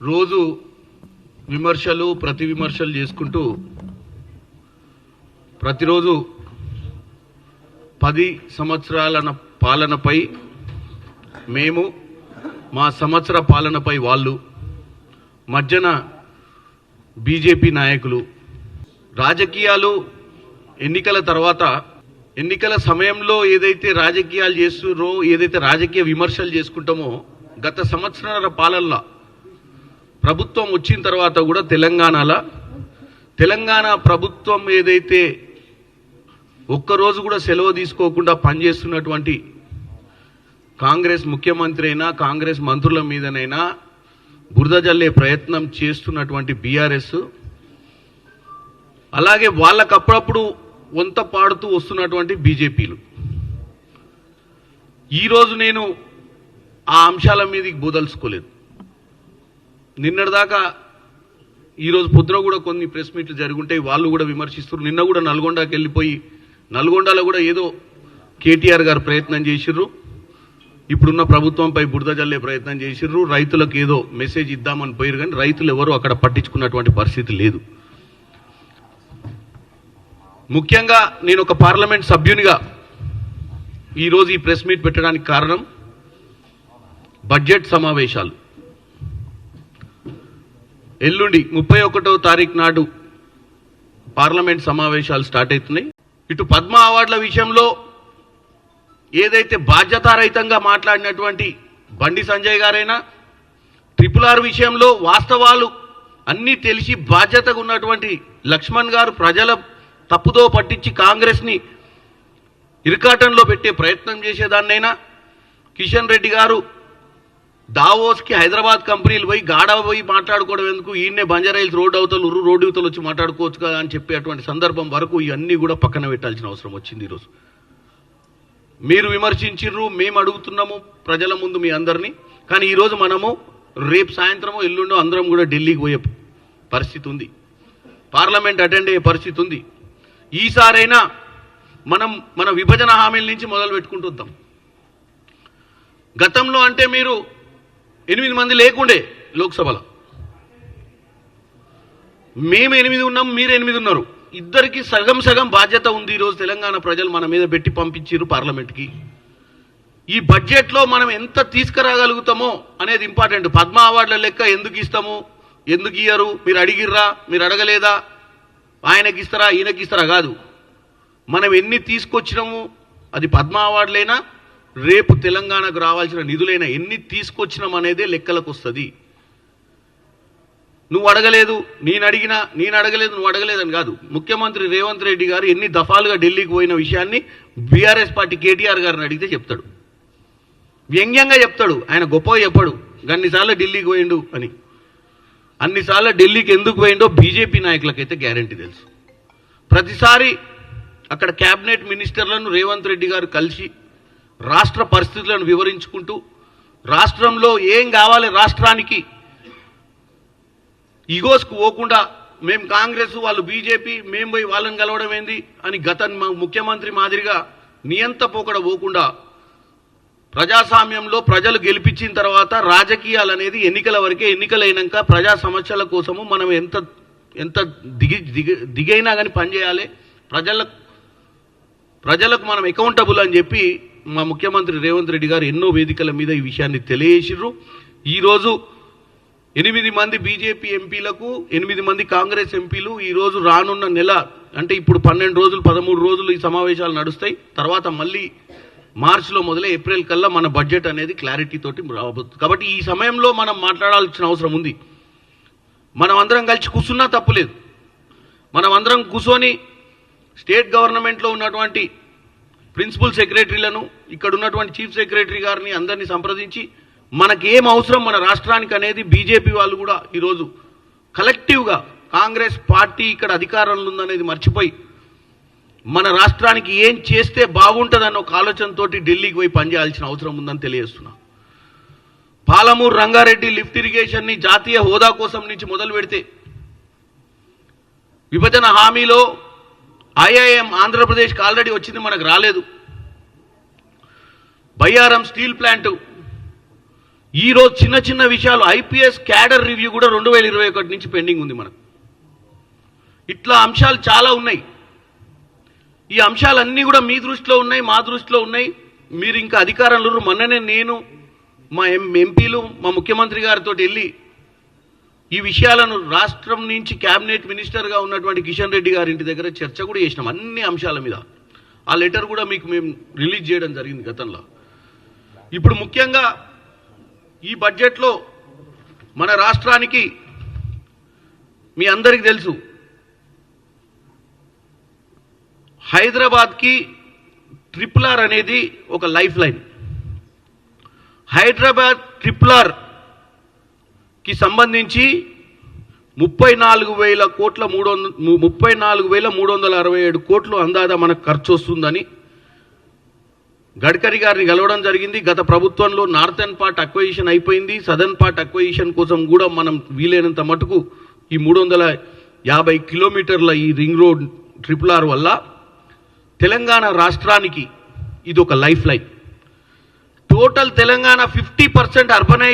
రోజు విమర్శలు ప్రతి విమర్శలు చేసుకుంటూ ప్రతిరోజు 10 సంవత్సరాల పాలనపై మేము, మా సంవత్సర పాలనపై వాళ్ళు, మధ్యన బీజేపీ నాయకులు, రాజకీయాలు ఎన్నికల తర్వాత ఎన్నికల సమయంలో ఏదైతే రాజకీయాలు చేస్తున్నారో, ఏదైతే రాజకీయ విమర్శలు చేసుకుంటామో, గత సంవత్సరాల పాలనలో ప్రభుత్వం వచ్చిన తర్వాత కూడా తెలంగాణ ప్రభుత్వం ఏదైతే ఒక్కరోజు కూడా సెలవు తీసుకోకుండా పనిచేస్తున్నటువంటి కాంగ్రెస్ ముఖ్యమంత్రి అయినా, కాంగ్రెస్ మంత్రుల మీదనైనా బురద జల్లే ప్రయత్నం చేస్తున్నటువంటి బీఆర్ఎస్, అలాగే వాళ్ళకు అప్పుడప్పుడు వంత పాడుతూ వస్తున్నటువంటి బీజేపీలు. ఈరోజు నేను ఆ అంశాల మీదకి బోదలుచుకోలేదు. నిన్నటిదాకా ఈరోజు పొద్దున కూడా కొన్ని ప్రెస్ మీట్లు జరుగుంటాయి, వాళ్ళు కూడా విమర్శిస్తారు. నిన్న కూడా నల్గొండకి వెళ్ళిపోయి నల్గొండలో కూడా ఏదో కేటీఆర్ గారు ప్రయత్నం చేసిర్రు, ఇప్పుడున్న ప్రభుత్వంపై బురద జల్లే ప్రయత్నం చేసిర్రు, రైతులకు ఏదో మెసేజ్ ఇద్దామని పోయారు. కానీ రైతులు ఎవరు అక్కడ పట్టించుకున్నటువంటి పరిస్థితి లేదు. ముఖ్యంగా నేను ఒక పార్లమెంట్ సభ్యునిగా ఈరోజు ఈ ప్రెస్ మీట్ పెట్టడానికి కారణం బడ్జెట్ సమావేశాలు. ఎల్లుండి 31వ తారీఖు నాడు పార్లమెంట్ సమావేశాలు స్టార్ట్ అవుతున్నాయి. ఇటు పద్మ అవార్డుల విషయంలో ఏదైతే బాధ్యతారహితంగా మాట్లాడినటువంటి బండి సంజయ్ గారైనా, RRR విషయంలో వాస్తవాలు అన్నీ తెలిసి బాధ్యతగా ఉన్నటువంటి లక్ష్మణ్ గారు ప్రజల తప్పుదో పట్టించి కాంగ్రెస్ని ఇరకాటంలో పెట్టే ప్రయత్నం చేసేదాన్నైనా, కిషన్ రెడ్డి గారు దావోస్కి హైదరాబాద్ కంపెనీలు పోయి గాఢ పోయి మాట్లాడుకోవడం ఎందుకు, ఈయన్నే బంజారాయిల్స్ రోడ్డు అవతలు వచ్చి మాట్లాడుకోవచ్చు కదా అని చెప్పేటువంటి సందర్భం వరకు ఇవన్నీ కూడా పక్కన పెట్టాల్సిన అవసరం వచ్చింది. ఈరోజు మీరు విమర్శించిర్రు, మేము అడుగుతున్నాము ప్రజల ముందు మీ అందరినీ. కానీ ఈరోజు మనము రేపు సాయంత్రమో ఎల్లుండో అందరం కూడా ఢిల్లీకి పోయే పరిస్థితి ఉంది, పార్లమెంట్ అటెండ్ అయ్యే పరిస్థితి ఉంది. ఈసారైనా మన విభజన హామీల నుంచి మొదలు పెట్టుకుంటుద్దాం. గతంలో అంటే మీరు 8 మంది లేకుండే లోక్సభలో, మేము 8 ఉన్నాం, మీరు 8 ఉన్నారు, ఇద్దరికి సగం బాధ్యత ఉంది. ఈరోజు తెలంగాణ ప్రజలు మన మీద పెట్టి పంపించారు పార్లమెంట్కి. ఈ బడ్జెట్లో మనం ఎంత తీసుకురాగలుగుతామో అనేది ఇంపార్టెంట్. పద్మ అవార్డుల లెక్క ఎందుకు ఇస్తాము, ఎందుకు ఇయ్యరు, మీరు అడిగిర్రా, మీరు అడగలేదా, ఆయనకి ఇస్తారా ఈయనకి ఇస్తారా కాదు, మనం ఎన్ని తీసుకొచ్చినాము, అది పద్మ అవార్డులైనా రేపు తెలంగాణకు రావాల్సిన నిధులైనా ఎన్ని తీసుకొచ్చినాం అనేదే లెక్కలకు వస్తుంది. నువ్వు అడగలేదు నేను అడగలేదు నువ్వు అడగలేదని కాదు. ముఖ్యమంత్రి రేవంత్ రెడ్డి గారు ఎన్ని దఫాలుగా ఢిల్లీకి పోయిన విషయాన్ని బీఆర్ఎస్ పార్టీ కేటీఆర్ గారిని అడిగితే చెప్తాడు, వ్యంగ్యంగా చెప్తాడు. ఆయన గొప్పగా చెప్పాడు అన్నిసార్లు ఢిల్లీకి పోయిండు అని. అన్నిసార్లు ఢిల్లీకి ఎందుకు పోయిండో బీజేపీ నాయకులకైతే గ్యారంటీ తెలుసు. ప్రతిసారి అక్కడ క్యాబినెట్ మినిస్టర్లను రేవంత్ రెడ్డి గారు కలిసి రాష్ట్ర పరిస్థితులను వివరించుకుంటూ, రాష్ట్రంలో ఏం కావాలి రాష్ట్రానికి, ఈగోస్కు పోకుండా మేము కాంగ్రెస్ వాళ్ళు బీజేపీ మేము పోయి వాళ్ళని కలవడం ఏంది అని గత ముఖ్యమంత్రి మాదిరిగా నియంత పోకడ పోకుండా, ప్రజాస్వామ్యంలో ప్రజలు గెలిపించిన తర్వాత రాజకీయాలు అనేది ఎన్నికల వరకే, ఎన్నికలైనాక ప్రజా సమస్యల కోసము మనం ఎంత దిగైనా కానీ పనిచేయాలి, ప్రజలకు మనం అకౌంటబుల్ అని చెప్పి మా ముఖ్యమంత్రి రేవంత్ రెడ్డి గారు ఎన్నో వేదికల మీద ఈ విషయాన్ని తెలియజేసిర్రు. ఈరోజు 8 మంది బీజేపీ ఎంపీలకు 8 మంది కాంగ్రెస్ ఎంపీలు ఈరోజు రానున్న నెల అంటే ఇప్పుడు 12 రోజులు 13 రోజులు ఈ సమావేశాలు నడుస్తాయి. తర్వాత మళ్ళీ మార్చిలో మొదలై ఏప్రిల్ కల్లా మన బడ్జెట్ అనేది క్లారిటీ తోటి రాబోతుంది. కాబట్టి ఈ సమయంలో మనం మాట్లాడాల్సిన అవసరం ఉంది. మనం అందరం కలిసి కూర్చున్నా తప్పులేదు. మనం అందరం కూర్చొని స్టేట్ గవర్నమెంట్లో ఉన్నటువంటి ప్రిన్సిపల్ సెక్రటరీలను, ఇక్కడ ఉన్నటువంటి చీఫ్ సెక్రటరీ గారిని అందరినీ సంప్రదించి మనకేం అవసరం మన రాష్ట్రానికి అనేది బీజేపీ వాళ్ళు కూడా ఈరోజు కలెక్టివ్గా కాంగ్రెస్ పార్టీ ఇక్కడ అధికారంలో ఉందనేది మర్చిపోయి మన రాష్ట్రానికి ఏం చేస్తే బాగుంటుందన్న ఒక ఆలోచనతో ఢిల్లీకి పోయి పనిచేయాల్సిన అవసరం ఉందని తెలియజేస్తున్నా. పాలమూరు రంగారెడ్డి లిఫ్ట్ ఇరిగేషన్ని జాతీయ హోదా కోసం నుంచి మొదలు పెడితే, విభజన హామీలో ఐఐఎం ఆంధ్రప్రదేశ్కి ఆల్రెడీ వచ్చింది, మనకు రాలేదు. బయ్యారం స్టీల్ ప్లాంట్ ఈరోజు చిన్న చిన్న విషయాలు ఐపీఎస్ క్యాడర్ రివ్యూ కూడా 2021 నుంచి పెండింగ్ ఉంది మనకు. ఇట్లా అంశాలు చాలా ఉన్నాయి. ఈ అంశాలన్నీ కూడా మీ దృష్టిలో ఉన్నాయి, మా దృష్టిలో ఉన్నాయి. మీరు ఇంకా అధికారంలో మొన్ననే నేను మా ఎంపీలు మా ముఖ్యమంత్రి గారితో వెళ్ళి ఈ విషయాలను రాష్ట్రం నుంచి క్యాబినెట్ మినిస్టర్గా ఉన్నటువంటి కిషన్ రెడ్డి గారి ఇంటి దగ్గర చర్చ కూడా చేసినాం అన్ని అంశాల మీద. ఆ లెటర్ కూడా మీకు మేము రిలీజ్ చేయడం జరిగింది గతంలో. ఇప్పుడు ముఖ్యంగా ఈ బడ్జెట్లో మన రాష్ట్రానికి మీ అందరికీ తెలుసు, హైదరాబాద్కి RRR అనేది ఒక లైఫ్ లైన్. హైదరాబాద్ RRRకి సంబంధించి 34,367 కోట్లు అందాదా మనకు ఖర్చు వస్తుందని గడ్కరీ గారిని కలవడం జరిగింది. గత ప్రభుత్వంలో నార్థన్ పార్ట్ అక్వజిషన్ అయిపోయింది. సదర్న్ పార్ట్ అక్వజిషన్ కోసం కూడా మనం వీలైనంత మటుకు ఈ 350 కిలోమీటర్ల ఈ రింగ్ రోడ్ RRR వల్ల తెలంగాణ రాష్ట్రానికి ఇది ఒక life line. Total Telangana 50% urbanise